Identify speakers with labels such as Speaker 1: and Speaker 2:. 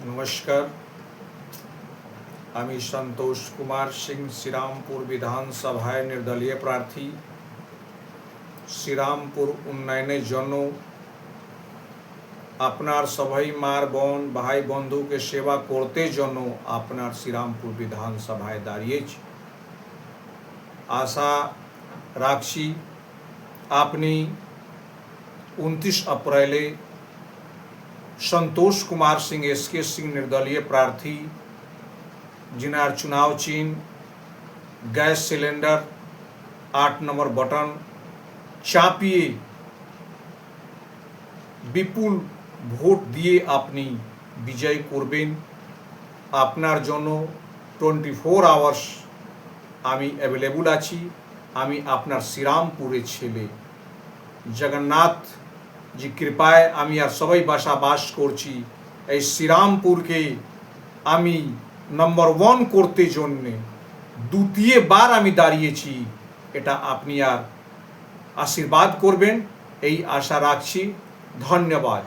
Speaker 1: नमस्कार। আমি সন্তোষ কুমার সিং শ্রীরামপুর বিধানসভায় নির্দলীয় প্রার্থী। শ্রীরামপুর উন্নয়নের জন্য আপনার সবাই মার বোন ভাই বন্ধুকে সেবা করতে জন্য আপনার শ্রীরামপুর বিধানসভায় দাঁড়িয়েছি। আশা রাখছি আপনি 29 अप्रैले संतोष कुमार सिंह एसके सिंह निर्दलीय प्रार्थी जिनार चुनाव चिन्ह गैस सिलेंडर 8 नंबर बटन चापिए विपुल भोट दिए अपनी विजय करबेन। आपनार जन्य 24 आवर्स आमी अवेलेबल आछि। आमी आपनार श्रीरामपुरे छेले जगन्नाथ जी कृपाय आमी आर सबाई बसबास करछि। এই শ্রীরামপুরকে আমি नम्बर 1 করতে জন্য দ্বিতীয়বার আমি দাঁড়িয়েছি। এটা আপনি আর আশীর্বাদ করবেন এই আশা রাখছি। ধন্যবাদ।